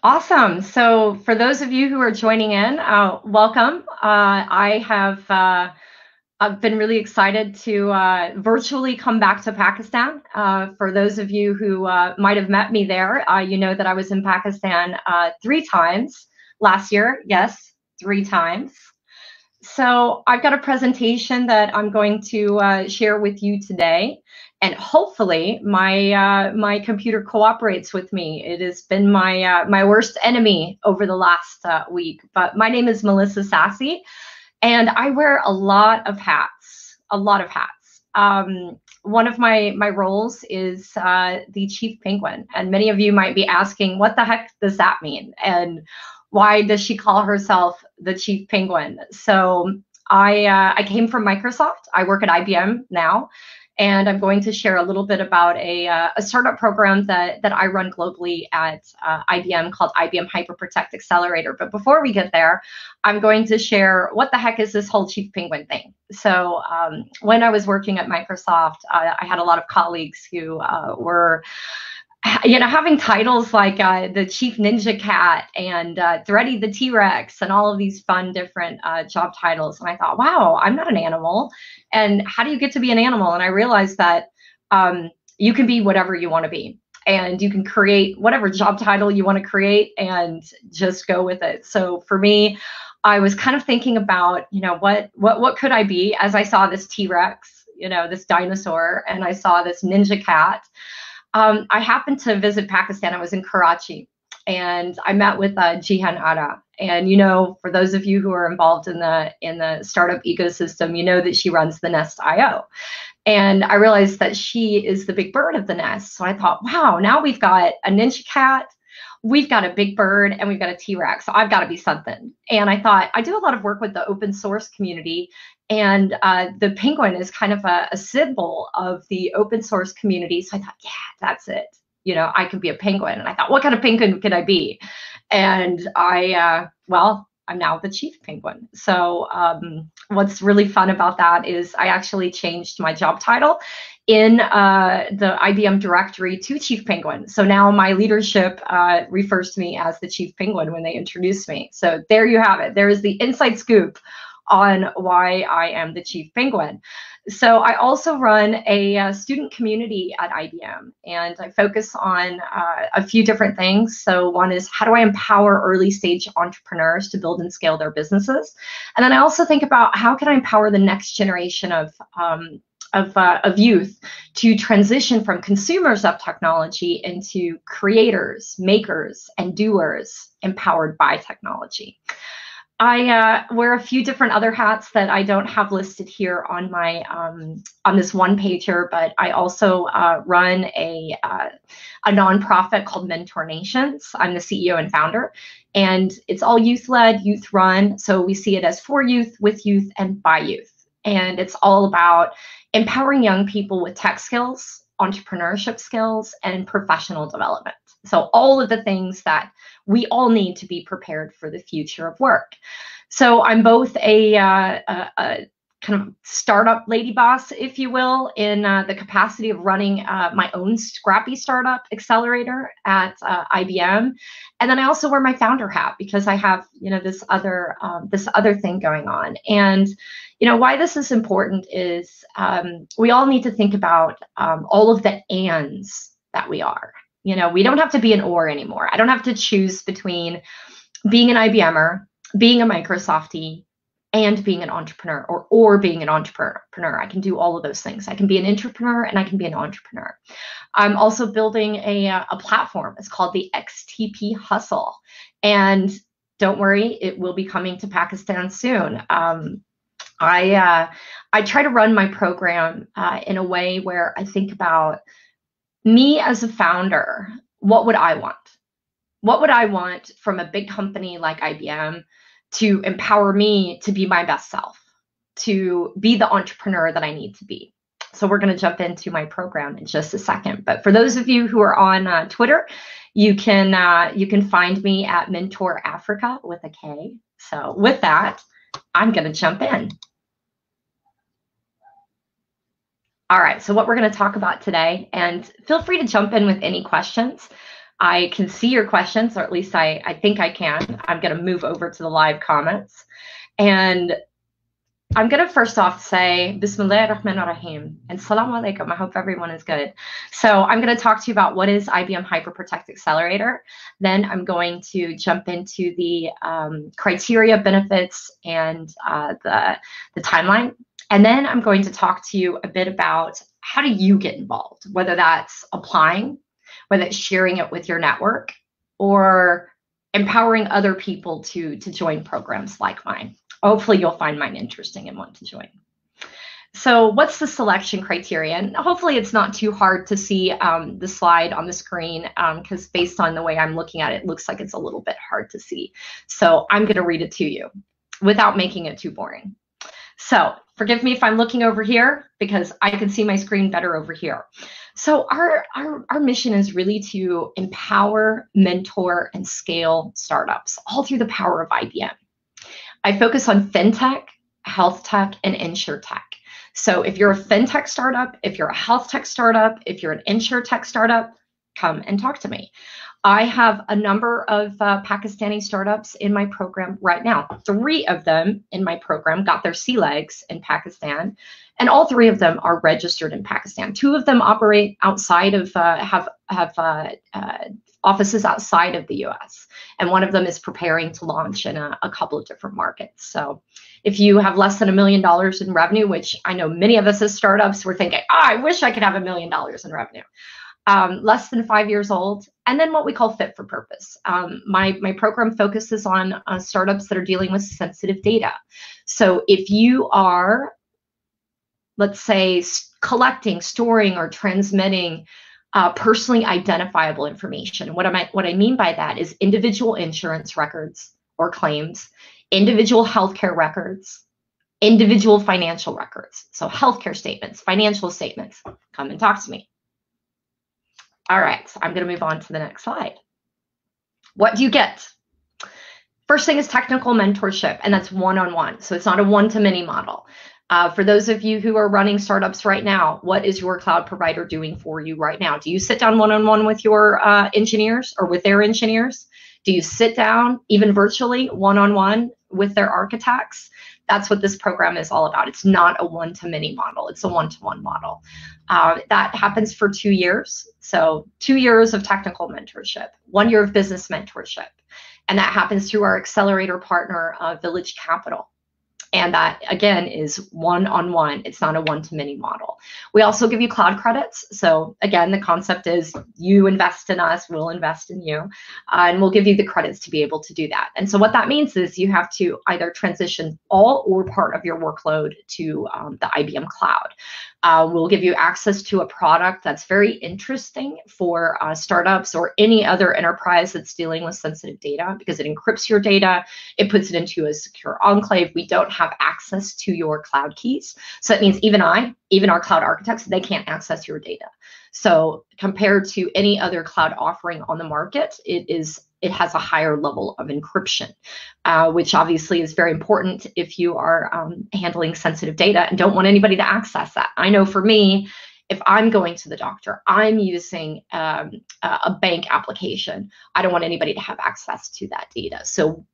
Awesome. So for those of you who are joining in, welcome. I've been really excited to virtually come back to Pakistan. For those of you who might have met me there, you know that I was in Pakistan 3 times last year. Yes, 3 times. So I've got a presentation that I'm going to share with you today, and hopefully my computer cooperates with me. It has been my worst enemy over the last week. But my name is Melissa Sassi, and I wear a lot of hats. A lot of hats. One of my roles is the chief penguin, and many of you might be asking, what the heck does that mean? And why does she call herself the chief penguin? So I came from Microsoft. I work at IBM now, and I'm going to share a little bit about a startup program that I run globally at IBM called IBM Hyper Product Accelerator. But before we get there, I'm going to share what the heck is this whole chief penguin thing. So when I was working at Microsoft, I had a lot of colleagues who were having titles like the Chief Ninja Cat and Thready the T-Rex and all of these fun different job titles. And I thought, wow, I'm not an animal. And how do you get to be an animal? And I realized that you can be whatever you want to be. And you can create whatever job title you want to create and just go with it. So for me, I was kind of thinking about, what could I be as I saw this T-Rex, this dinosaur, and I saw this ninja cat. I happened to visit Pakistan. I was in Karachi, and I met with Jihan Ara. And for those of you who are involved in the startup ecosystem, you know that she runs the Nest IO. And I realized that she is the big bird of the nest. So I thought, wow, now we've got a ninja cat, we've got a big bird, and we've got a T-Rex. So I've got to be something. And I thought, I do a lot of work with the open source community, and the penguin is kind of a symbol of the open source community. So I thought, yeah, that's it. I could be a penguin. And I thought, what kind of penguin could I be? And I'm now the chief penguin. So what's really fun about that is I actually changed my job title in the IBM directory to chief penguin. So now my leadership refers to me as the chief penguin when they introduce me. So there you have it. There is the inside scoop on why I am the chief penguin. So I also run a student community at IBM, and I focus on a few different things. So one is, how do I empower early stage entrepreneurs to build and scale their businesses? And then I also think about, how can I empower the next generation of youth to transition from consumers of technology into creators, makers, and doers empowered by technology. I wear a few different other hats that I don't have listed here on my on this one pager, but I also run a nonprofit called Mentor Nations. I'm the CEO and founder, and it's all youth-led, youth-run. So we see it as for youth, with youth, and by youth. And it's all about empowering young people with tech skills, entrepreneurship skills, and professional development. So all of the things that we all need to be prepared for the future of work. So I'm both a kind of startup lady boss, if you will, in the capacity of running my own scrappy startup accelerator at IBM, and then I also wear my founder hat because I have this other thing going on. And why this is important is we all need to think about all of the ands that we are. We don't have to be an or anymore. I don't have to choose between being an IBMer, being a Microsoftie, and being an entrepreneur, or being an entrepreneur. I can do all of those things. I can be an entrepreneur and I can be an entrepreneur. I'm also building a platform. It's called the XTP Hustle. And don't worry, it will be coming to Pakistan soon. I try to run my program in a way where I think about me as a founder. What would I want? What would I want from a big company like IBM to empower me to be my best self, to be the entrepreneur that I need to be? So we're going to jump into my program in just a second. But for those of you who are on Twitter, you can find me at Mentor Africa with a K. So with that, I'm going to jump in. All right, so what we're going to talk about today, and feel free to jump in with any questions. I can see your questions, or at least I think I can. I'm going to move over to the live comments. And I'm going to first off say Bismillah ar-Rahman ar-Rahim and Salaam Alaikum. I hope everyone is good. So I'm going to talk to you about what is IBM Hyper Product Accelerator. Then I'm going to jump into the criteria, benefits, and the timeline. And then I'm going to talk to you a bit about how do you get involved, whether that's applying, whether it's sharing it with your network, or empowering other people to join programs like mine. Hopefully you'll find mine interesting and want to join. So what's the selection criteria? And hopefully it's not too hard to see the slide on the screen, because based on the way I'm looking at it, it looks like it's a little bit hard to see. So I'm going to read it to you without making it too boring. So forgive me if I'm looking over here, because I can see my screen better over here. So our mission is really to empower, mentor, and scale startups, all through the power of IBM. I focus on fintech, health tech, and insurtech. So if you're a fintech startup, if you're a health tech startup, if you're an insurtech startup, come and talk to me. I have a number of Pakistani startups in my program right now. 3 of them in my program got their sea legs in Pakistan, and all 3 of them are registered in Pakistan. 2 of them operate outside of, have offices outside of the US, and one of them is preparing to launch in a couple of different markets. So if you have less than $1 million in revenue, which I know many of us as startups, we're thinking, oh, I wish I could have $1 million in revenue. Less than 5 years old, and then what we call fit for purpose. My program focuses on startups that are dealing with sensitive data. So if you are, let's say, collecting, storing, or transmitting personally identifiable information. What I mean by that is individual insurance records or claims, individual healthcare records, individual financial records. So healthcare statements, financial statements, come and talk to me. All right, so I'm going to move on to the next slide. What do you get? First thing is technical mentorship, and that's one-on-one. So it's not a one-to-many model. For those of you who are running startups right now, what is your cloud provider doing for you right now? Do you sit down one-on-one with your engineers or with their engineers? Do you sit down, even virtually, one-on-one with their architects? That's what this program is all about. It's not a one-to-many model. It's a one-to-one model. That happens for 2 years. So 2 years of technical mentorship, 1 year of business mentorship. And that happens through our accelerator partner, Village Capital. And that, again, is one-on-one. It's not a one-to-many model. We also give you cloud credits. So again, the concept is you invest in us, we'll invest in you, and we'll give you the credits to be able to do that. And so what that means is you have to either transition all or part of your workload to the IBM cloud. We'll give you access to a product that's very interesting for startups or any other enterprise that's dealing with sensitive data, because it encrypts your data, it puts it into a secure enclave. We don't have access to your cloud keys. So that means even our cloud architects, they can't access your data. So compared to any other cloud offering on the market, it has a higher level of encryption, which obviously is very important if you are handling sensitive data and don't want anybody to access that. I know for me, if I'm going to the doctor, I'm using a bank application, I don't want anybody to have access to that data. So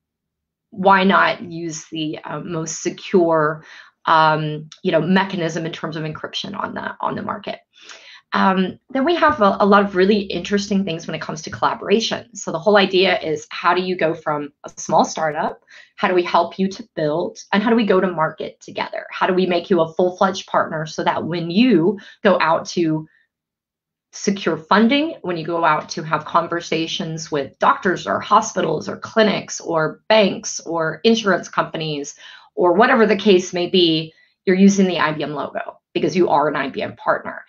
why not use the most secure mechanism in terms of encryption on the market? Then we have a lot of really interesting things when it comes to collaboration. So the whole idea is, how do you go from a small startup? How do we help you to build? And how do we go to market together? How do we make you a full-fledged partner so that when you go out to secure funding, when you go out to have conversations with doctors or hospitals or clinics or banks or insurance companies or whatever the case may be, you're using the IBM logo because you are an IBM partner.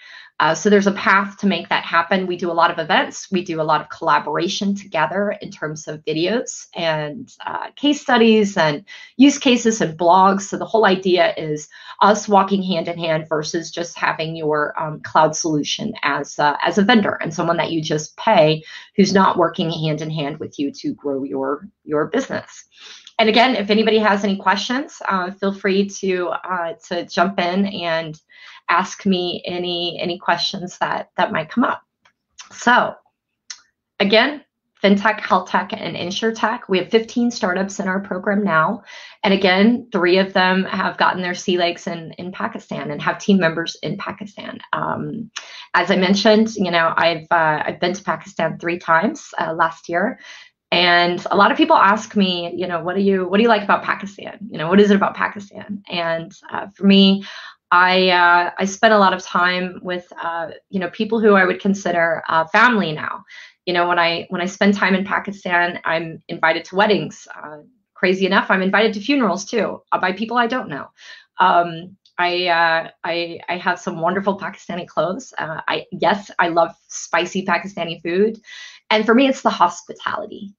So there's a path to make that happen. We do a lot of events. We do a lot of collaboration together in terms of videos and case studies and use cases and blogs. So the whole idea is us walking hand in hand versus just having your cloud solution as a vendor and someone that you just pay who's not working hand in hand with you to grow your business. And again, if anybody has any questions, feel free to jump in and ask me any questions that might come up. So again, fintech, healthtech, and insurtech. We have 15 startups in our program now. And again, 3 of them have gotten their sea legs in Pakistan and have team members in Pakistan. As I mentioned, I've been to Pakistan 3 times last year. And a lot of people ask me, what do you like about Pakistan? What is it about Pakistan? And for me, I spent a lot of time with people who I would consider family now. When I spend time in Pakistan, I'm invited to weddings. Crazy enough, I'm invited to funerals too, by people I don't know. I have some wonderful Pakistani clothes. I love spicy Pakistani food. And for me, it's the hospitality.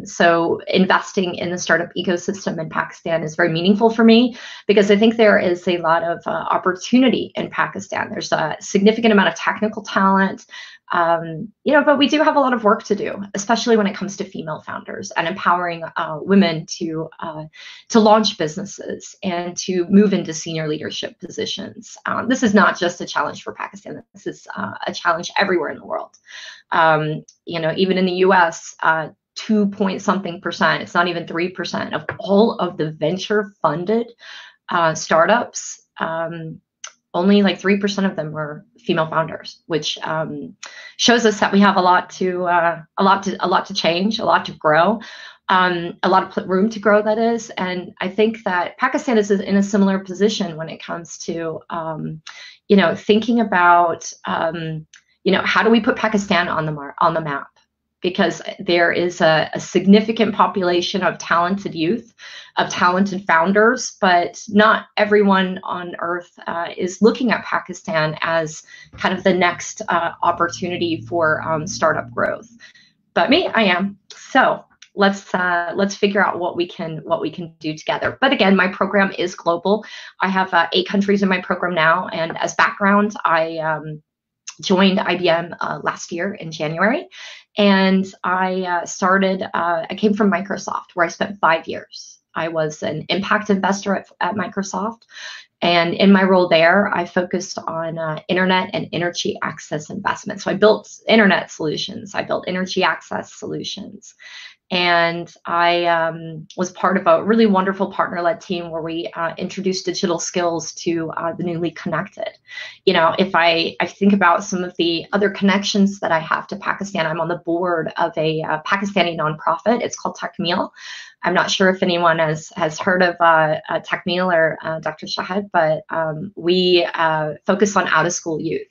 So investing in the startup ecosystem in Pakistan is very meaningful for me because I think there is a lot of opportunity in Pakistan. There's a significant amount of technical talent, but we do have a lot of work to do, especially when it comes to female founders and empowering women to launch businesses and to move into senior leadership positions. This is not just a challenge for Pakistan. This is a challenge everywhere in the world. Even in the US, 2-point-something%, it's not even 3% of all of the venture funded startups. Only like 3% of them were female founders, which shows us that we have a lot to change, a lot to grow, a lot of room to grow, that is. And I think that Pakistan is in a similar position when it comes to, thinking about, how do we put Pakistan on the map? Because there is a significant population of talented youth, of talented founders, but not everyone on earth is looking at Pakistan as kind of the next opportunity for startup growth. But me, I am. So let's figure out what we can do together. But again, my program is global. I have 8 countries in my program now, and as background, I joined IBM last year in January, and I came from Microsoft, where I spent 5 years. I was an impact investor at Microsoft, and in my role there, I focused on internet and energy access investment. So I built internet solutions, I built energy access solutions, and I was part of a really wonderful partner-led team where we introduced digital skills to the newly connected. If I think about some of the other connections that I have to Pakistan, I'm on the board of a Pakistani nonprofit. It's called Takmil. I'm not sure if anyone has heard of Takmil or Dr. Shahid, but we focus on out-of-school youth.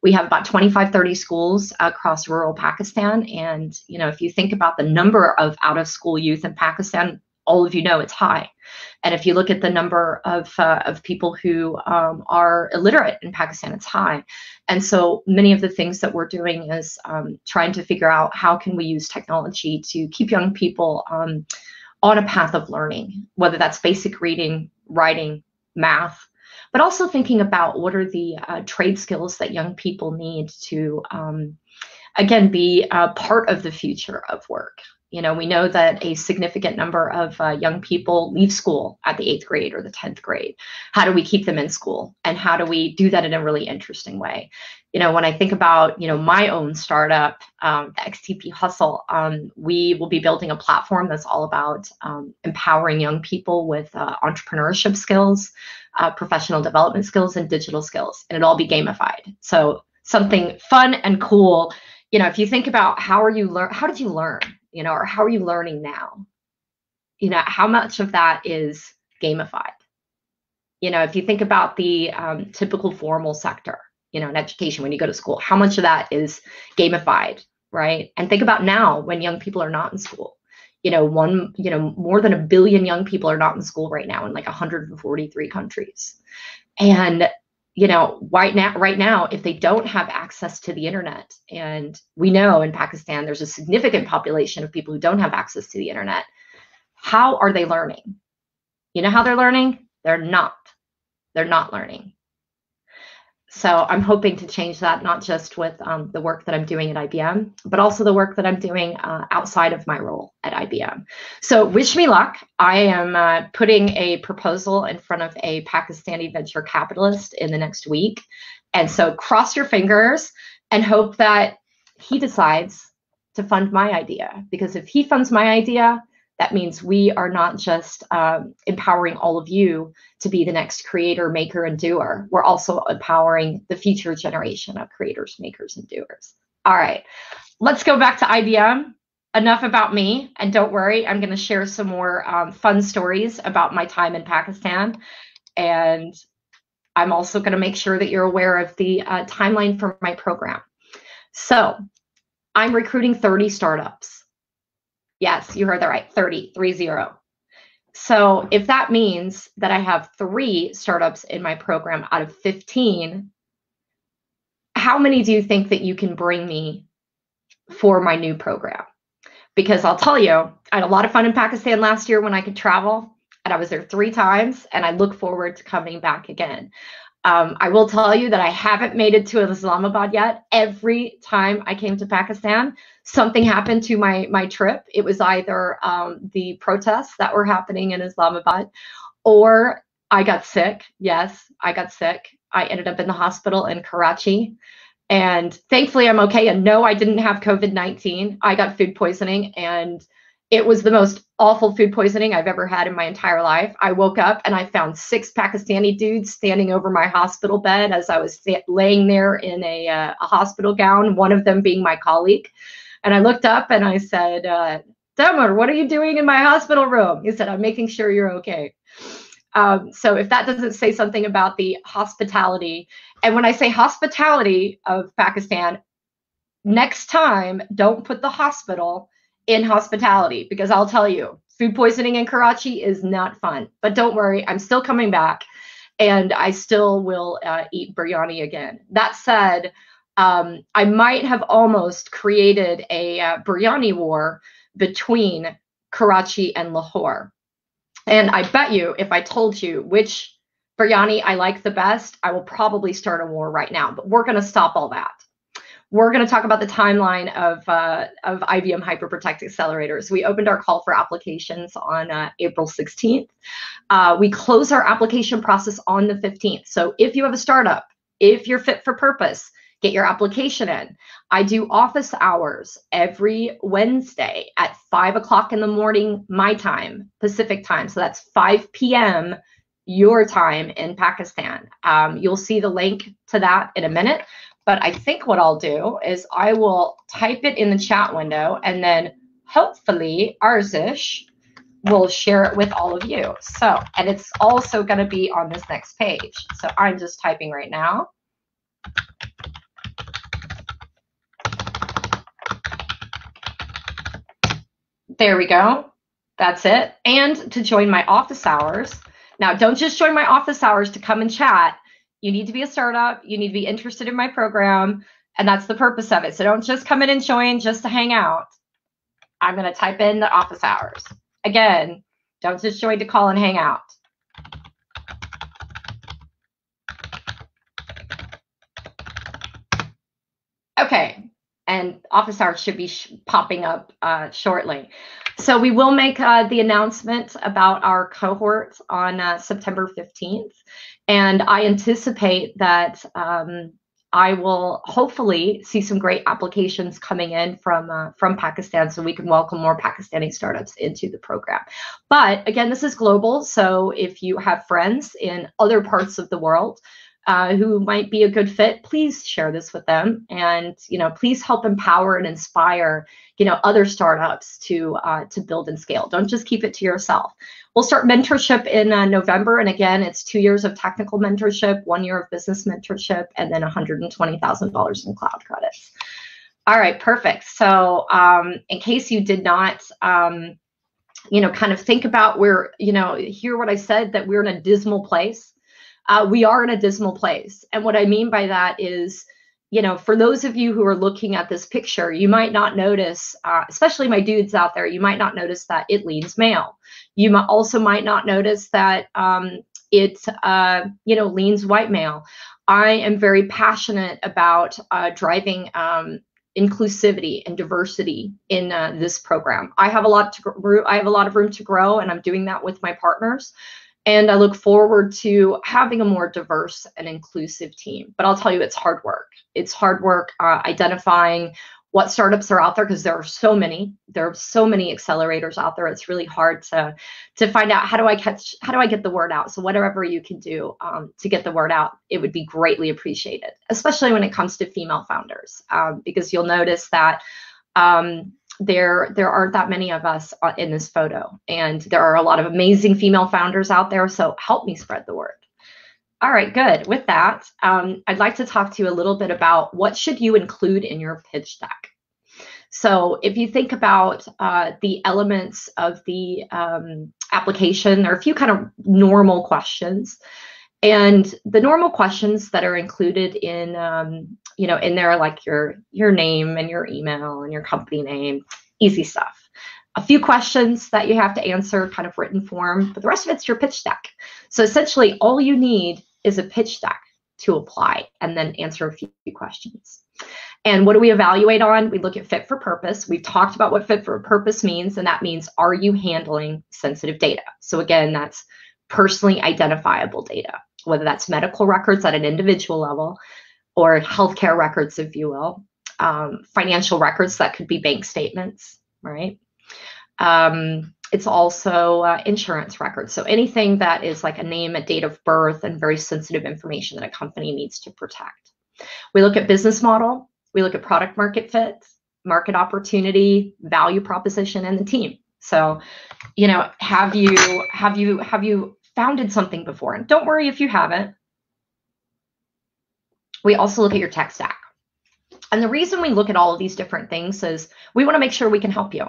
We have about 25, 30 schools across rural Pakistan. And, if you think about the number of out-of-school youth in Pakistan, all of it's high. And if you look at the number of people who are illiterate in Pakistan, it's high. And so many of the things that we're doing is trying to figure out how can we use technology to keep young people on a path of learning, whether that's basic reading, writing, math, but also thinking about what are the trade skills that young people need to, again, be part of the future of work. We know that a significant number of young people leave school at the 8th grade or the 10th grade. How do we keep them in school? And how do we do that in a really interesting way? When I think about, my own startup, the XTP Hustle, we will be building a platform that's all about empowering young people with entrepreneurship skills, professional development skills, and digital skills, and it'll all be gamified. So something fun and cool. If you think about how did you learn, or how are you learning now? How much of that is gamified? If you think about the typical formal sector, in education, when you go to school, how much of that is gamified, right? And think about now when young people are not in school. More than 1 billion young people are not in school right now in like 143 countries. And right now, if they don't have access to the internet, and we know in Pakistan there's a significant population of people who don't have access to the internet, how are they learning? You know how they're learning? They're not learning. So I'm hoping to change that, not just with the work that I'm doing at IBM, but also the work that I'm doing outside of my role at IBM. So wish me luck. I am putting a proposal in front of a Pakistani venture capitalist in the next week. And so cross your fingers and hope that he decides to fund my idea, because if he funds my idea, that means we are not just empowering all of you to be the next creator, maker, and doer. We're also empowering the future generation of creators, makers, and doers. All right, let's go back to IBM. Enough about me, and don't worry, I'm going to share some more fun stories about my time in Pakistan. And I'm also going to make sure that you're aware of the timeline for my program. So I'm recruiting 30 startups. Yes, you heard that right, 30. So if that means that I have 3 startups in my program out of 15, how many do you think that you can bring me for my new program? Because I'll tell you, I had a lot of fun in Pakistan last year when I could travel, and I was there 3 times, and I look forward to coming back again. I will tell you that I haven't made it to Islamabad yet. Every time I came to Pakistan, something happened to my trip. It was either the protests that were happening in Islamabad, or I got sick. Yes, I got sick. I ended up in the hospital in Karachi. And thankfully, I'm okay. And no, I didn't have COVID-19. I got food poisoning, and it was the most awful food poisoning I've ever had in my entire life. I woke up and I found 6 Pakistani dudes standing over my hospital bed as I was laying there in a hospital gown, one of them being my colleague. And I looked up and I said, Demar, what are you doing in my hospital room? He said, I'm making sure you're okay. So if that doesn't say something about the hospitality, and when I say hospitality of Pakistan, next time, don't put the hospital in hospitality, because I'll tell you, food poisoning in Karachi is not fun. But don't worry, I'm still coming back, and I still will eat biryani again. That said, I might have almost created a biryani war between Karachi and Lahore. And I bet you, if I told you which biryani I like the best, I will probably start a war right now. But we're going to stop all that. We're going to talk about the timeline of IBM Hyper Product Accelerators. We opened our call for applications on April 16th. We close our application process on the 15th. So if you have a startup, if you're fit for purpose, get your application in. I do office hours every Wednesday at 5 o'clock in the morning, my time, Pacific time. So that's 5 p.m. your time in Pakistan. You'll see the link to that in a minute. But I think what I'll do is I will type it in the chat window, and then hopefully Arzish will share it with all of you. So, and it's also going to be on this next page. So I'm just typing right now. There we go. That's it. And to join my office hours. Now, don't just join my office hours to come and chat. You need to be a startup. You need to be interested in my program. And that's the purpose of it. So don't just come in and join just to hang out. I'm going to type in the office hours. Again, don't just join to call and hang out. Okay. And office hours should be popping up shortly. So we will make the announcement about our cohort on September 15th. And I anticipate that I will hopefully see some great applications coming in from Pakistan, so we can welcome more Pakistani startups into the program. But again, this is global. So if you have friends in other parts of the world who might be a good fit, please share this with them, and please help empower and inspire other startups to build and scale. Don't just keep it to yourself. We'll start mentorship in November, and again, it's 2 years of technical mentorship, 1 year of business mentorship, and then $120,000 in cloud credits. All right, perfect. So in case you did not kind of think about hear what I said, that we're in a dismal place. We are in a dismal place. And what I mean by that is, for those of you who are looking at this picture, you might not notice, especially my dudes out there, you might not notice that it leans male. You also might not notice that it leans white male. I am very passionate about driving inclusivity and diversity in this program. I have a lot of room to grow, and I'm doing that with my partners. And I look forward to having a more diverse and inclusive team. But I'll tell you, it's hard work. It's hard work identifying what startups are out there, because there are so many. There are so many accelerators out there. It's really hard to find out how do I get the word out. So whatever you can do to get the word out, it would be greatly appreciated, especially when it comes to female founders, because you'll notice that there aren't that many of us in this photo, and there are a lot of amazing female founders out there. So help me spread the word. All right, good. With that, I'd like to talk to you a little bit about what should you include in your pitch deck. So if you think about the elements of the application, there are a few kind of normal questions. And the normal questions that are included in, in there, like your name and your email and your company name, easy stuff. A few questions that you have to answer, kind of written form, but the rest of it's your pitch deck. So essentially, all you need is a pitch deck to apply and then answer a few questions. And what do we evaluate on? We look at fit for purpose. We've talked about what fit for purpose means, and that means, are you handling sensitive data? So again, that's personally identifiable data, whether that's medical records at an individual level or healthcare records, if you will, financial records that could be bank statements, right? It's also insurance records. So anything that is like a name, a date of birth, and very sensitive information that a company needs to protect. We look at business model. We look at product market fit, market opportunity, value proposition, and the team. So, have you founded something before? And don't worry if you haven't. We also look at your tech stack. And the reason we look at all of these different things is we want to make sure we can help you.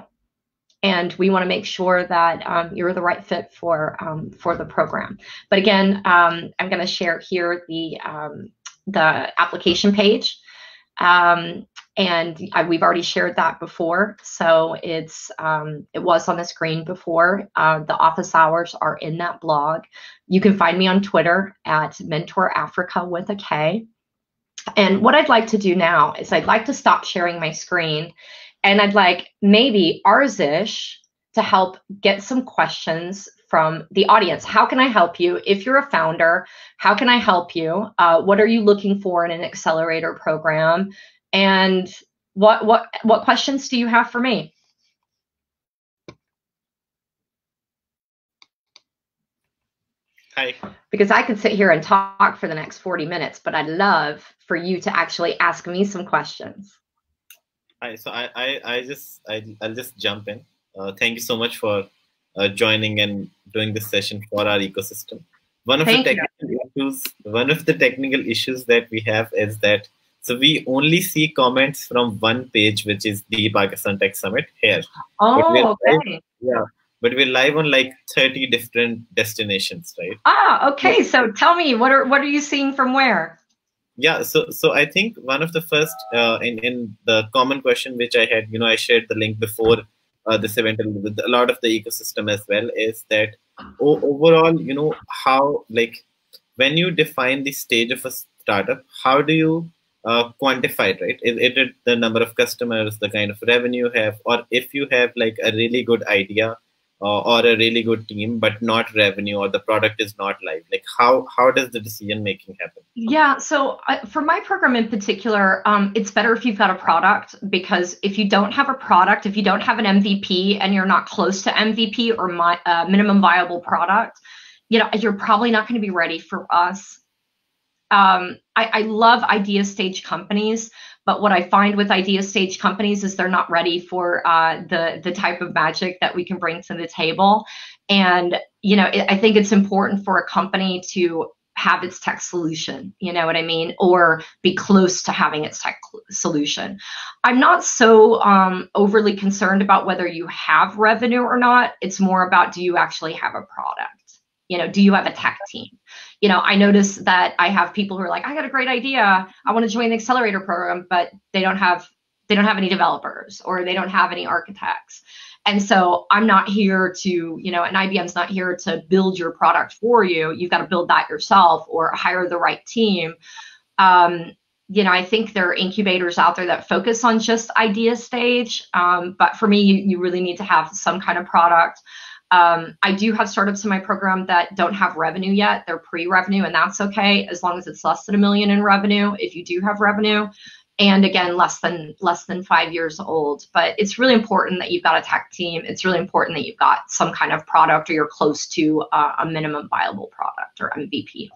And we want to make sure that you're the right fit for the program. But again, I'm going to share here the application page. We've already shared that before. So it was on the screen before. The office hours are in that blog. You can find me on Twitter at Mentor Africa with a K. And what I'd like to do now is I'd like to stop sharing my screen. And I'd like maybe Arzish to help get some questions from the audience. How can I help you? If you're a founder, how can I help you? What are you looking for in an accelerator program? And what questions do you have for me? Hi. Because I could sit here and talk for the next 40 minutes, but I'd love for you to actually ask me some questions. Hi, so I'll just jump in. Thank you so much for joining and doing this session for our ecosystem. One of the technical issues that we have is that we only see comments from one page, which is the Pakistan Tech Summit here. Oh, okay. But we're live on like 30 different destinations, right? Okay. Yeah. So tell me, what are you seeing from where? Yeah, so I think one of the first in the common question which I had, I shared the link before this event with a lot of the ecosystem as well, is that overall, how, like, when you define the stage of a startup, how do you quantify it, right? Is it the number of customers, the kind of revenue you have, or if you have like a really good idea or a really good team, but not revenue, or the product is not live? Like, how does the decision making happen? Yeah, so for my program in particular, it's better if you've got a product, because if you don't have a product, if you don't have an MVP and you're not close to MVP or minimum viable product, you're probably not going to be ready for us. I love idea stage companies, but what I find with idea stage companies is they're not ready for the type of magic that we can bring to the table. And, I think it's important for a company to have its tech solution, you know what I mean? Or be close to having its tech solution. I'm not so overly concerned about whether you have revenue or not. It's more about, do you actually have a product? Do you have a tech team? I notice that I have people who are like, I got a great idea. I want to join the accelerator program, but they don't have any developers, or they don't have any architects. And so I'm not here to, and IBM's not here to build your product for you. You've got to build that yourself or hire the right team. I think there are incubators out there that focus on just idea stage. But for me, you really need to have some kind of product. I do have startups in my program that don't have revenue yet. They're pre-revenue, and that's okay, as long as it's less than $1 million in revenue. If you do have revenue, And again, less than 5 years old. But it's really important that you've got a tech team. It's really important that you've got some kind of product, or you're close to a minimum viable product, or MVP.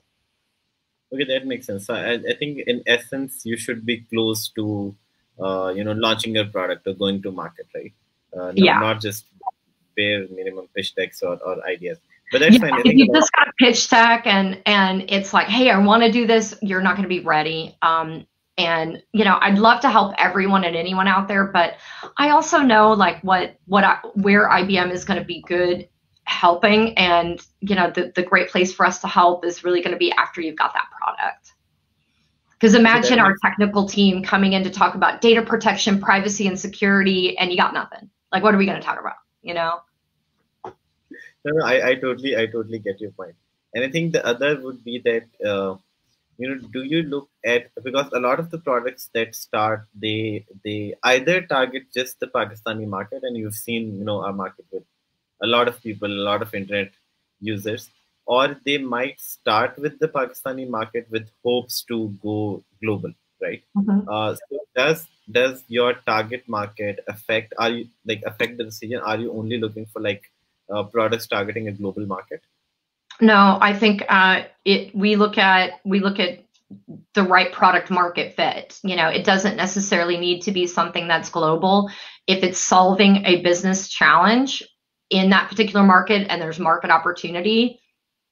Okay, that makes sense. So I think in essence, you should be close to, launching your product or going to market, right? Not just bare minimum pitch decks or ideas. But that's fine. I think if you just got a pitch deck and it's like, hey, I want to do this, you're not going to be ready. And I'd love to help everyone and anyone out there, but I also know like where IBM is going to be good helping, and the great place for us to help is really going to be after you've got that product. Because imagine our technical team coming in to talk about data protection, privacy, and security, and you got nothing. Like, what are we going to talk about? No, I totally get your point. And I think the other would be that do you look at, because a lot of the products that start, they either target just the Pakistani market, and you've seen our market with a lot of people, a lot of internet users, or they might start with the Pakistani market with hopes to go global, right? So does your target market affect the decision? Are you only looking for products targeting a global market? No, I think we look at the right product market fit. It doesn't necessarily need to be something that's global. If it's solving a business challenge in that particular market and there's market opportunity,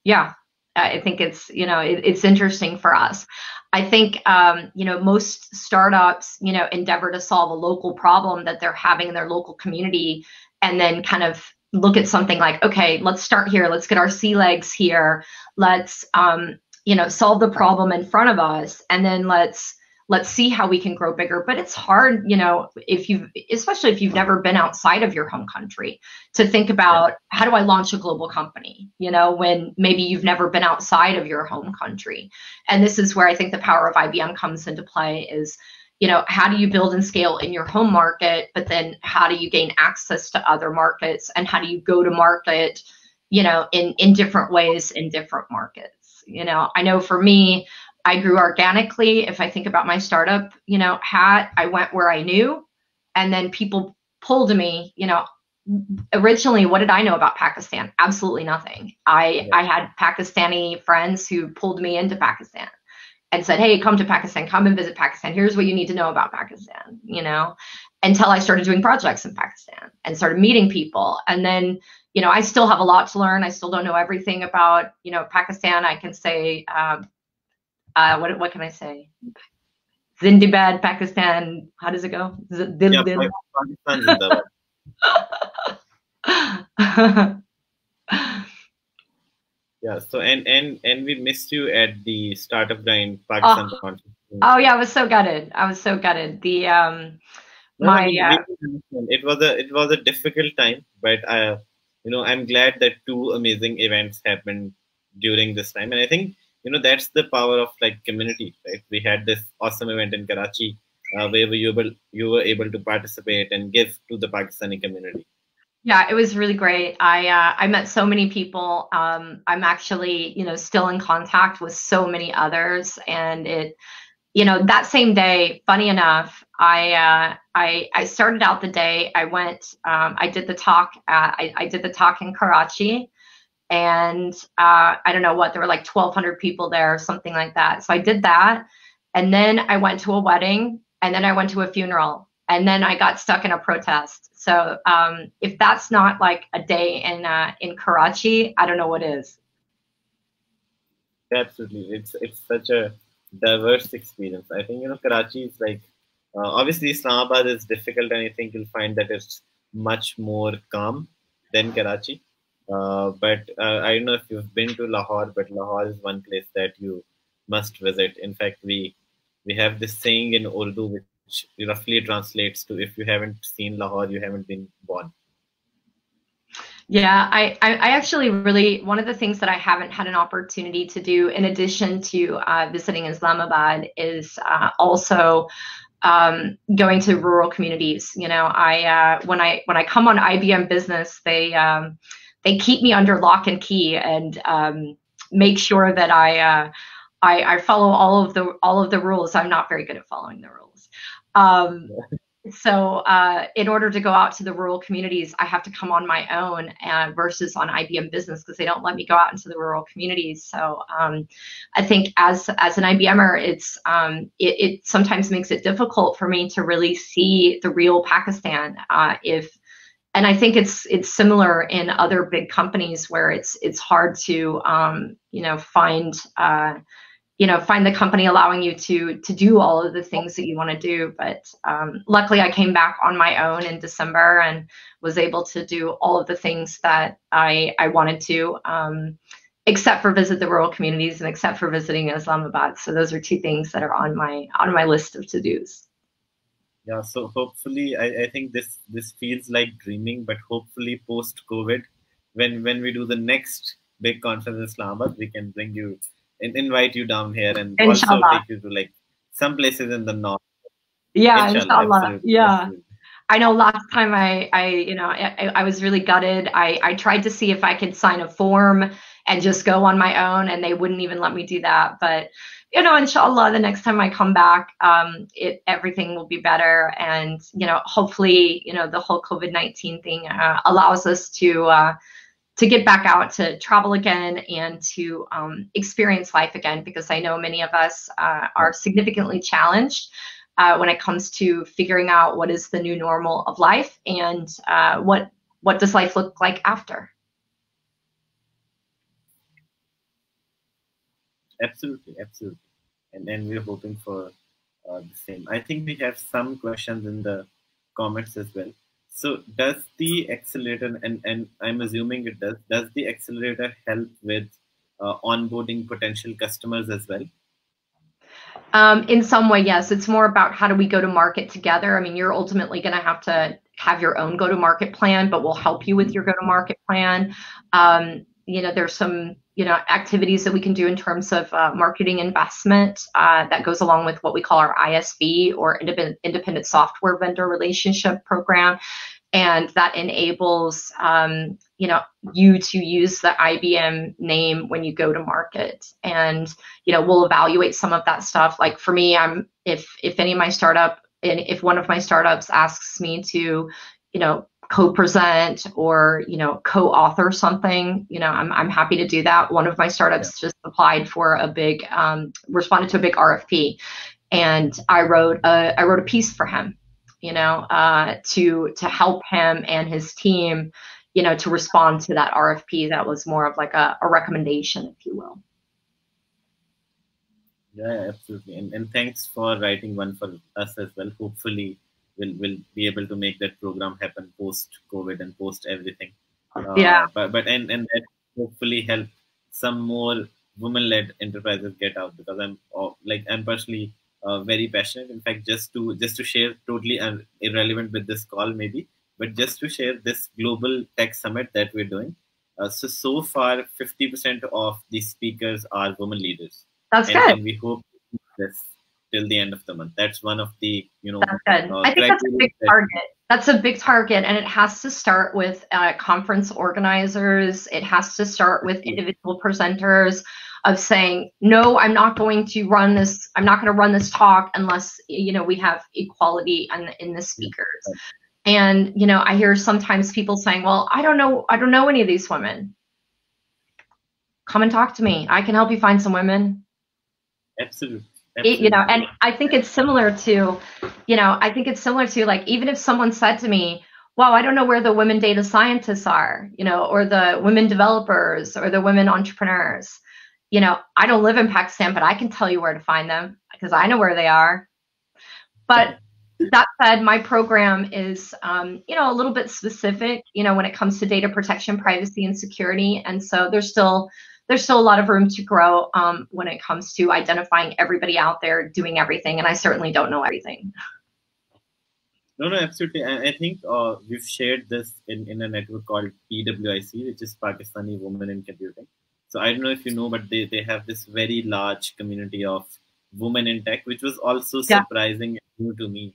I think it's it's interesting for us. I think most startups endeavor to solve a local problem that they're having in their local community, and then kind of look at something like, okay, let's start here. Let's get our sea legs here. Let's, solve the problem in front of us. And then let's see how we can grow bigger. But it's hard, especially if you've never been outside of your home country, to think about how do I launch a global company, when maybe you've never been outside of your home country. And this is where I think the power of IBM comes into play is, how do you build and scale in your home market, but then how do you gain access to other markets, and how do you go to market, in different ways in different markets? I know for me, I grew organically. If I think about my startup, hat, I went where I knew, and then people pulled me, originally, what did I know about Pakistan? Absolutely nothing. I had Pakistani friends who pulled me into Pakistan and said, hey, come to Pakistan, come and visit Pakistan. Here's what you need to know about Pakistan, until I started doing projects in Pakistan and started meeting people. And then, I still have a lot to learn. I still don't know everything about, Pakistan. I can say, what can I say? Zindabad, Pakistan. How does it go? Pakistan Zindabad. Yeah. So and we missed you at the startup guy in Pakistan conference. Oh yeah, I was so gutted. The it was a difficult time, but I'm glad that two amazing events happened during this time, and I think that's the power of community, right? We had this awesome event in Karachi where you were able to participate and give to the Pakistani community. Yeah, it was really great. I met so many people. I'm actually, still in contact with so many others. And that same day, funny enough, I started out the day. I went. I did the talk. I did the talk in Karachi, and I don't know what, there were 1,200 people there, something like that. So I did that, and then I went to a wedding, and then I went to a funeral. And then I got stuck in a protest. So if that's not a day in Karachi, I don't know what is. Absolutely, it's such a diverse experience. I think Karachi is obviously Islamabad is difficult, and I think you'll find that it's much more calm than Karachi. But I don't know if you've been to Lahore, but Lahore is one place that you must visit. In fact, we have this saying in Urdu which roughly translates to, if you haven't seen Lahore, you haven't been born. Yeah, I actually really, one of the things that I haven't had an opportunity to do, in addition to visiting Islamabad, is also going to rural communities. When I come on IBM Business, they keep me under lock and key and make sure that I follow all of the rules. I'm not very good at following the rules. So in order to go out to the rural communities, I have to come on my own versus on IBM Business, because they don't let me go out into the rural communities. So I think as an IBMer, it sometimes makes it difficult for me to really see the real Pakistan. And I think it's similar in other big companies where it's hard to find the company allowing you to do all of the things that you want to do. But luckily, I came back on my own in December and was able to do all of the things that I wanted to, except for visit the rural communities and except for visiting Islamabad. So those are two things that are on my list of to-dos. Yeah, so hopefully, I think this feels like dreaming, but hopefully post-COVID, when we do the next big conference in Islamabad, we can bring you, invite you down here, and Inshallah. also take you to like some places in the north. Yeah, inshallah. Absolutely, Yeah. absolutely. I know last time I was really gutted. I tried to see if I could sign a form and just go on my own, and they wouldn't even let me do that. But inshallah, the next time I come back, everything will be better. And, hopefully, the whole COVID-19 thing allows us to get back out, to travel again, and to experience life again, because I know many of us are significantly challenged when it comes to figuring out what is the new normal of life, and what does life look like after. Absolutely. And we're hoping for the same. I think we have some questions in the comments as well. So does the accelerator, and I'm assuming it does the accelerator help with onboarding potential customers as well? In some way, yes. It's more about how do we go to market together. I mean, you're ultimately going to have your own go-to-market plan, but we'll help you with your go-to-market plan. There's some activities that we can do in terms of marketing investment that goes along with what we call our ISV, or independent software vendor relationship program, and that enables you to use the IBM name when you go to market. And we'll evaluate some of that stuff. Like for me, if any of my startup, and if one of my startups asks me to co-present or co-author something, I'm happy to do that. One of my startups just applied for responded to a big RFP, and I wrote a piece for him, to help him and his team, to respond to that RFP. That was more of like a recommendation, if you will. Yeah, absolutely. And thanks for writing one for us as well. Hopefully we'll be able to make that program happen post COVID and post everything. But that hopefully help some more women-led enterprises get out, because I'm personally very passionate. In fact, just to share, totally irrelevant with this call maybe, but just to share this global tech summit that we're doing. So far, 50% of the speakers are women leaders. That's good. And we hope this till the end of the month. That's one of the That's good. I think that's a big target. That's a big target, and it has to start with conference organizers. It has to start with individual presenters of saying, no, I'm not going to run this. I'm not going to run this talk unless we have equality in the speakers. And I hear sometimes people saying, well, I don't know any of these women. Come and talk to me. I can help you find some women. Absolutely. And I think it's similar to, like, even if someone said to me, wow, I don't know where the women data scientists are, or the women developers or the women entrepreneurs. I don't live in Pakistan, but I can tell you where to find them because I know where they are. But that said, my program is, a little bit specific, when it comes to data protection, privacy, and security. And so there's still a lot of room to grow when it comes to identifying everybody out there doing everything. And I certainly don't know everything. No, absolutely. I think we've shared this in a network called PWIC, which is Pakistani Women in Computing. So I don't know if you know, but they have this very large community of women in tech, which was also surprising and new to me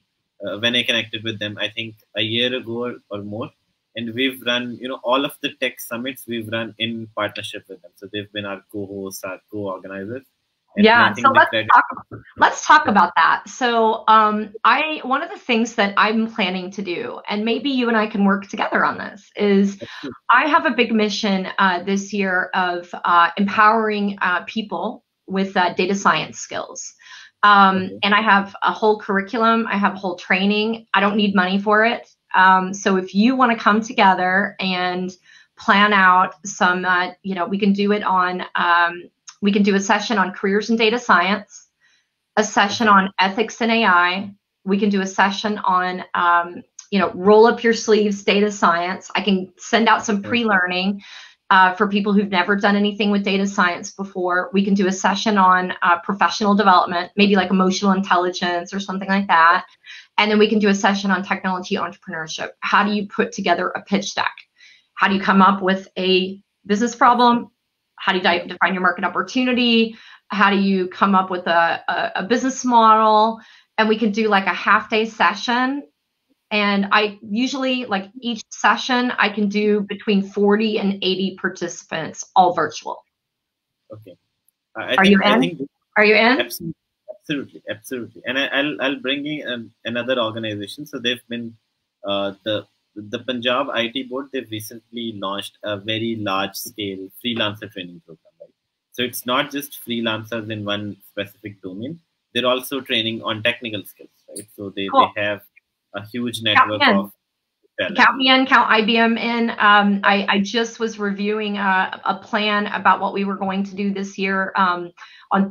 when I connected with them, I think a year ago or more. And we've run, all of the tech summits we've run in partnership with them. So they've been our co-hosts, our co-organizers. Yeah, so let's talk about that. So one of the things that I'm planning to do, and maybe you and I can work together on this, is I have a big mission this year of empowering people with data science skills. And I have a whole curriculum, I have a whole training. I don't need money for it. So if you want to come together and plan out some, we can do it on, we can do a session on careers in data science, a session on ethics in AI. We can do a session on, roll up your sleeves data science. I can send out some pre-learning for people who've never done anything with data science before. We can do a session on professional development, maybe like emotional intelligence or something like that. And then we can do a session on technology entrepreneurship. How do you put together a pitch deck? How do you come up with a business problem? How do you define your market opportunity? How do you come up with a business model? And we can do like a half-day session. And I usually, like each session, I can do between 40 and 80 participants, all virtual. Okay. Are you in? Are you in? Absolutely. And I'll bring in another organization. So they've been the Punjab IT board. They've recently launched a very large scale freelancer training program. Right? So it's not just freelancers in one specific domain. They're also training on technical skills. Right? So they have a huge network of talent. Count me in, count IBM in. I just was reviewing a plan about what we were going to do this year on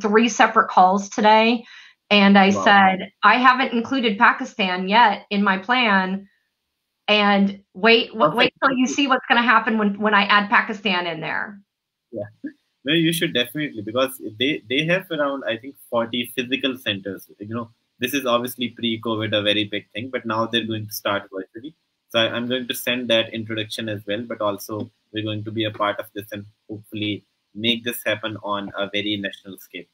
3 separate calls today. And I said, I haven't included Pakistan yet in my plan. And wait till you see what's going to happen when I add Pakistan in there. Yeah, no, you should definitely, because they have around, I think, 40 physical centers. This is obviously pre-COVID a very big thing, but now they're going to start virtually. So I'm going to send that introduction as well, but also we're going to be a part of this and hopefully make this happen on a very national scale.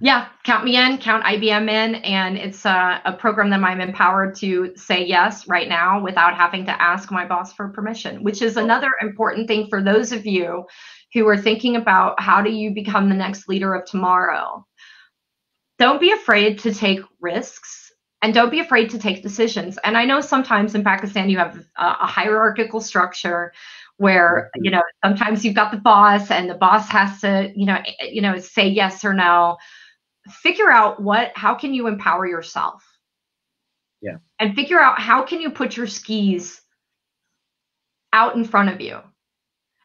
Yeah, count me in, count IBM in, and it's a program that I'm empowered to say yes right now without having to ask my boss for permission, which is another important thing for those of you who are thinking about how do you become the next leader of tomorrow. Don't be afraid to take risks and don't be afraid to take decisions. And I know sometimes in Pakistan you have a hierarchical structure where, sometimes you've got the boss and the boss has to, say yes or no. Figure out how can you empower yourself? Yeah. And figure out how can you put your skis out in front of you?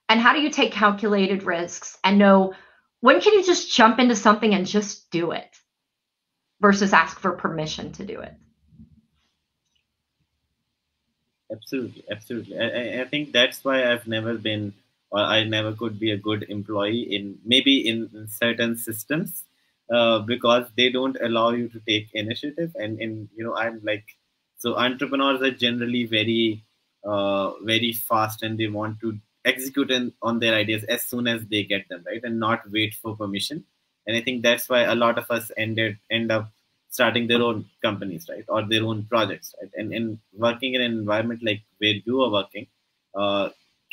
And how do you take calculated risks and know when can you just jump into something and just do it versus ask for permission to do it? Absolutely. I think that's why I've never been, or I never could be a good employee in certain systems, because they don't allow you to take initiative. And I'm like, so entrepreneurs are generally very, very fast, and they want to execute on their ideas as soon as they get them, right, and not wait for permission. And I think that's why a lot of us end up starting their own companies, right, or their own projects, right? And working in an environment like where you are working,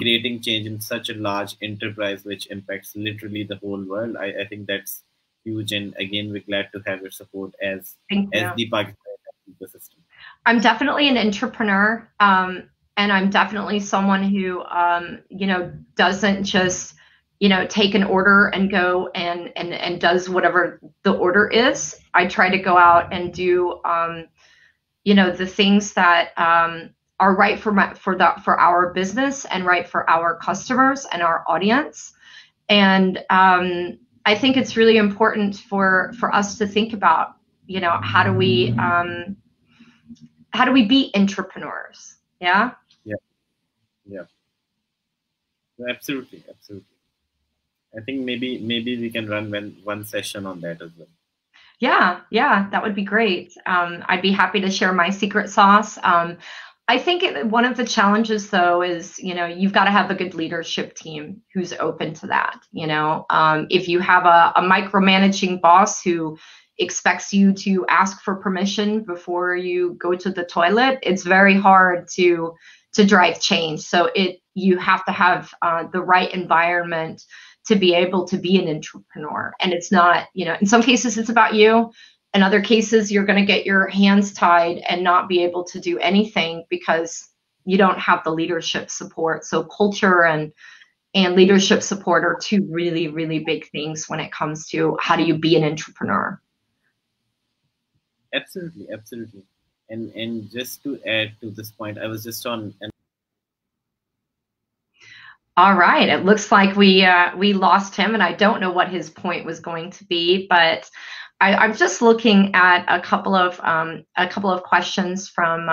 creating change in such a large enterprise which impacts literally the whole world, I think that's huge. And again, we're glad to have your support as the Pakistani ecosystem. I'm definitely an entrepreneur, and I'm definitely someone who, doesn't just take an order and go and does whatever the order is. I try to go out and do, the things that are right for our business and right for our customers and our audience. And I think it's really important for us to think about, how do we be entrepreneurs? Yeah. Yeah. Absolutely. I think maybe we can run one session on that as well. Yeah, that would be great. I'd be happy to share my secret sauce. I think one of the challenges, though, is, you've got to have a good leadership team who's open to that. If you have a micromanaging boss who expects you to ask for permission before you go to the toilet, it's very hard to drive change. So you have to have the right environment to be able to be an entrepreneur. And it's not, in some cases it's about you. In other cases, you're going to get your hands tied and not be able to do anything because you don't have the leadership support. So culture and leadership support are two really, really big things when it comes to how do you be an entrepreneur. Absolutely, absolutely. And just to add to this point, I was just on. All right, it looks like we lost him, and I don't know what his point was going to be, but I'm just looking at a couple of questions from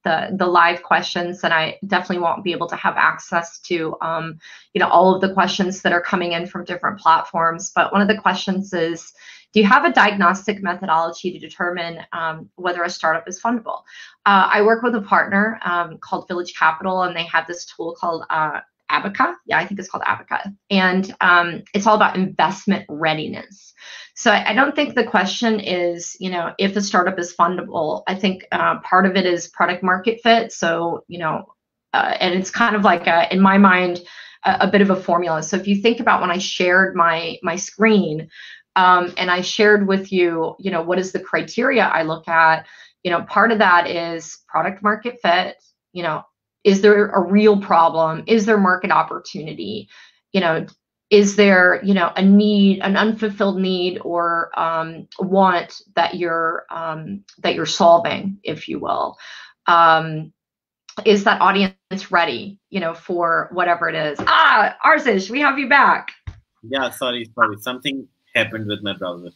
the live questions, and I definitely won't be able to have access to all of the questions that are coming in from different platforms. But one of the questions is, do you have a diagnostic methodology to determine whether a startup is fundable? I work with a partner called Village Capital, and they have this tool called Abaca. Yeah, I think it's called Abaca. And it's all about investment readiness. So I don't think the question is, if a startup is fundable. I think part of it is product market fit. So, and it's kind of like, in my mind, a bit of a formula. So if you think about when I shared my screen and I shared with you, what is the criteria I look at, part of that is product market fit. Is there a real problem? Is there market opportunity? Is there, a need, an unfulfilled need or want that you're solving, if you will? Is that audience ready, for whatever it is? Arzish, we have you back. Yeah, sorry. Something happened with my browser.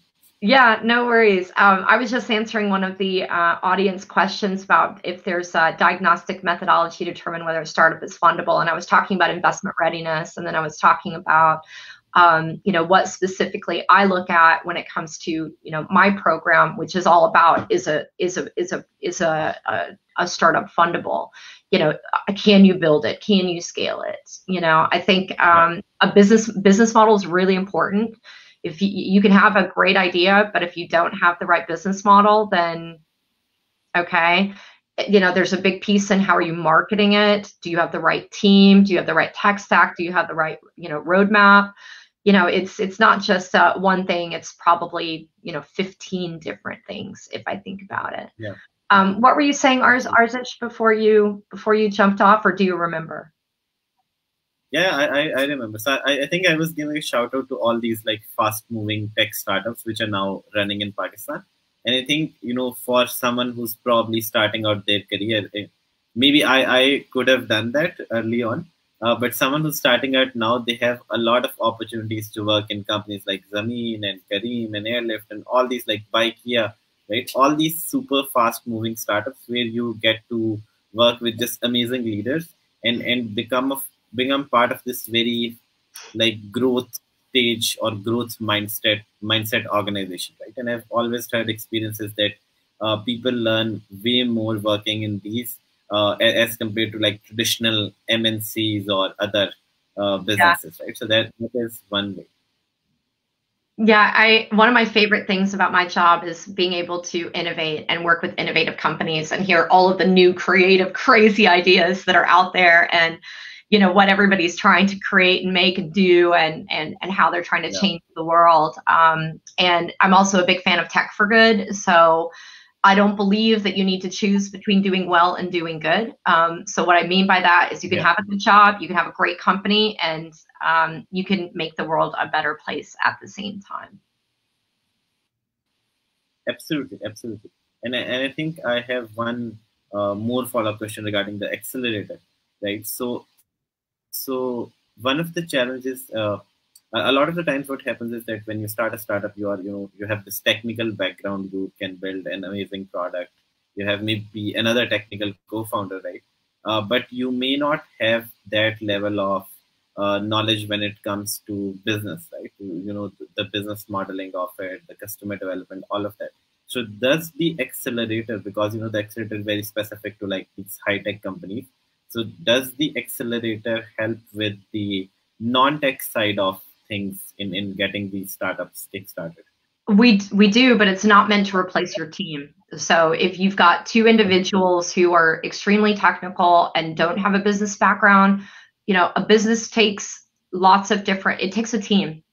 Yeah, no worries. I was just answering one of the audience questions about if there's a diagnostic methodology to determine whether a startup is fundable. And I was talking about investment readiness. And then I was talking about, what specifically I look at when it comes to, my program, which is all about is a startup fundable? Can you build it? Can you scale it? I think a business model is really important. If you can have a great idea, but if you don't have the right business model, then okay, there's a big piece in how are you marketing it? Do you have the right team? Do you have the right tech stack? Do you have the right, roadmap? It's not just one thing. It's probably 15 different things if I think about it. Yeah. What were you saying, Arzish, before you jumped off, or do you remember? Yeah, I remember. So I think I was giving a shout out to all these like fast moving tech startups which are now running in Pakistan. And I think, for someone who's probably starting out their career, maybe I could have done that early on. But someone who's starting out now, they have a lot of opportunities to work in companies like Zameen and Kareem and Airlift and all these like Bikeia, right? All these super fast moving startups where you get to work with just amazing leaders and become part of this very like growth stage or growth mindset organization, right? And I've always had experiences that people learn way more working in these as compared to like traditional MNCs or other businesses, right? So that is one way. Yeah, one of my favorite things about my job is being able to innovate and work with innovative companies and hear all of the new creative, crazy ideas that are out there and what everybody's trying to create and make and do and how they're trying to change the world. And I'm also a big fan of tech for good. So I don't believe that you need to choose between doing well and doing good. So what I mean by that is you can have a good job, you can have a great company, and you can make the world a better place at the same time. Absolutely. And I think I have one more follow-up question regarding the accelerator, right? So one of the challenges, a lot of the times what happens is that when you start a startup, you have this technical background, you can build an amazing product. You have maybe another technical co-founder, right? But you may not have that level of knowledge when it comes to business, right? The business modeling of it, the customer development, all of that. So does the accelerator, because the accelerator is very specific to like these high-tech companies. So does the accelerator help with the non-tech side of things in getting these startups kick-started? We do, but it's not meant to replace your team. So if you've got two individuals who are extremely technical and don't have a business background, a business takes lots of different, it takes a team,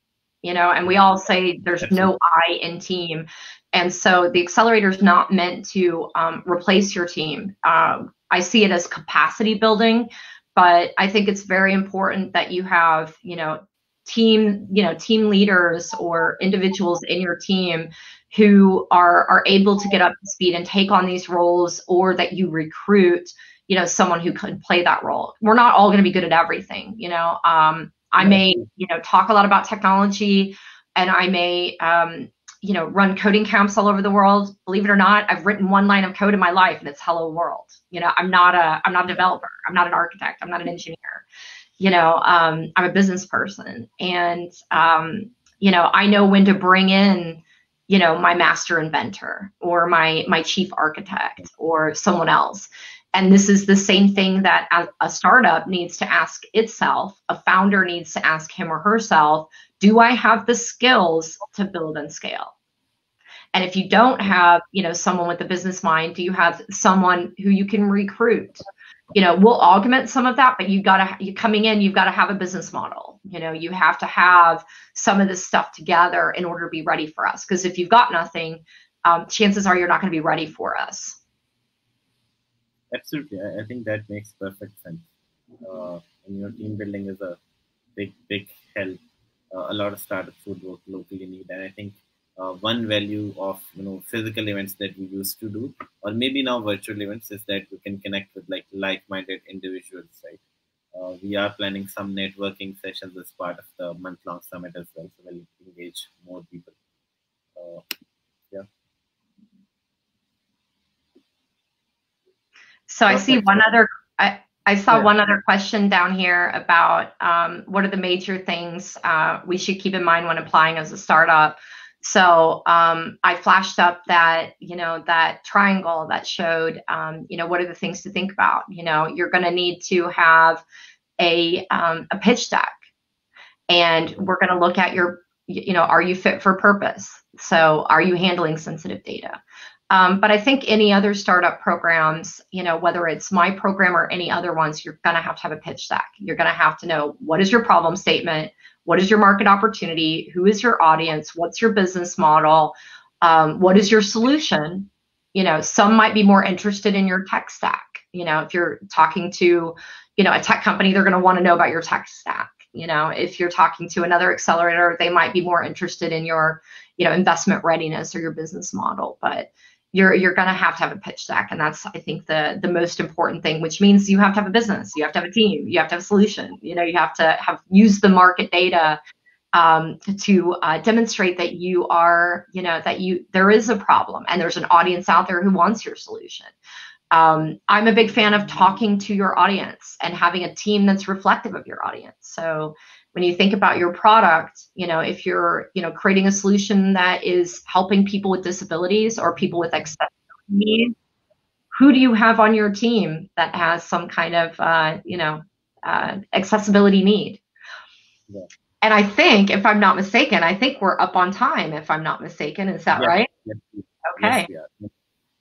you know, and we all say there's no I in team. And so the accelerator is not meant to replace your team. I see it as capacity building, but I think it's very important that you have, you know, team leaders or individuals in your team who are able to get up to speed and take on these roles, or that you recruit, you know, someone who could play that role. We're not all going to be good at everything, you know. I may, you know, talk a lot about technology, and I may, you know, run coding camps all over the world. Believe it or not, I've written one line of code in my life, and it's "Hello World." You know, I'm not a developer. I'm not an architect. I'm not an engineer. You know, I'm a business person, and you know, I know when to bring in, you know, my master inventor or my chief architect or someone else. And this is the same thing that a startup needs to ask itself. A founder needs to ask him or herself, do I have the skills to build and scale? And if you don't have, you know, someone with a business mind, do you have someone who you can recruit? You know, we'll augment some of that, but you've got to, coming in, you've got to have a business model. You know, you have to have some of this stuff together in order to be ready for us. Because if you've got nothing, chances are you're not going to be ready for us. Absolutely. I think that makes perfect sense. And, you know, team building is a big help. A lot of startups would work locally need. And I think one value of, you know, physical events that we used to do, or maybe now virtual events, is that we can connect with like-minded individuals, right? We are planning some networking sessions as part of the month-long summit as well, so we'll engage more people. Yeah. So I see one other. I saw one other question down here about what are the major things we should keep in mind when applying as a startup. So I flashed up that, you know, that triangle that showed, you know, what are the things to think about. You know, you're going to need to have a pitch deck, and we're going to look at your, you know, are you fit for purpose? So are you handling sensitive data? But I think any other startup programs, you know, whether it's my program or any other ones, you're going to have a pitch deck. You're going to have to know, what is your problem statement? What is your market opportunity? Who is your audience? What's your business model? What is your solution? You know, some might be more interested in your tech stack. You know, if you're talking to, you know, a tech company, they're going to want to know about your tech stack. You know, if you're talking to another accelerator, they might be more interested in your, you know, investment readiness or your business model. But you're going to have a pitch deck, and that's, I think, the most important thing, which means you have to have a business, you have to have a team, you have to have a solution. You know, you have to use the market data to demonstrate that you are, you know, that there is a problem and there's an audience out there who wants your solution. I'm a big fan of talking to your audience and having a team that's reflective of your audience. So when you think about your product, you know, if you're, you know, creating a solution that is helping people with disabilities or people with accessibility needs, who do you have on your team that has some kind of, you know, accessibility need? Yeah. And I think, if I'm not mistaken, I think we're up on time, if I'm not mistaken. Is that right? Yes, okay. Yes, we are.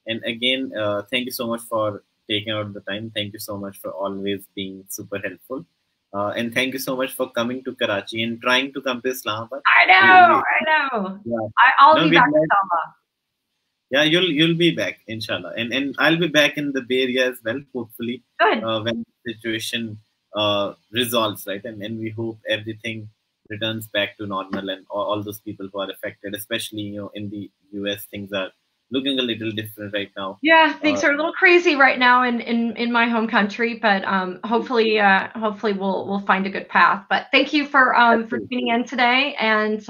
And again, thank you so much for taking out the time. Thank you so much for always being super helpful. And thank you so much for coming to Karachi and trying to come to Islamabad. I know. Yeah. I'll be back, inshallah. Yeah, you'll be back, inshallah. And I'll be back in the Bay Area as well, hopefully. Good. When the situation resolves, right? And we hope everything returns back to normal, and all those people who are affected, especially, you know, in the US, things are looking a little different right now. Yeah, things are a little crazy right now in my home country, but hopefully we'll find a good path. But thank you for tuning in today, and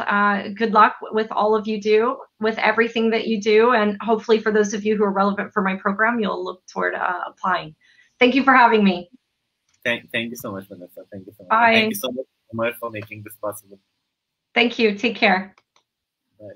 good luck with all of you do with everything that you do, and hopefully for those of you who are relevant for my program, you'll look toward applying. Thank you for having me. Thank you so much, Melissa. Thank you so much. Bye. Thank you so much, Omar, for making this possible. Thank you. Take care. Bye.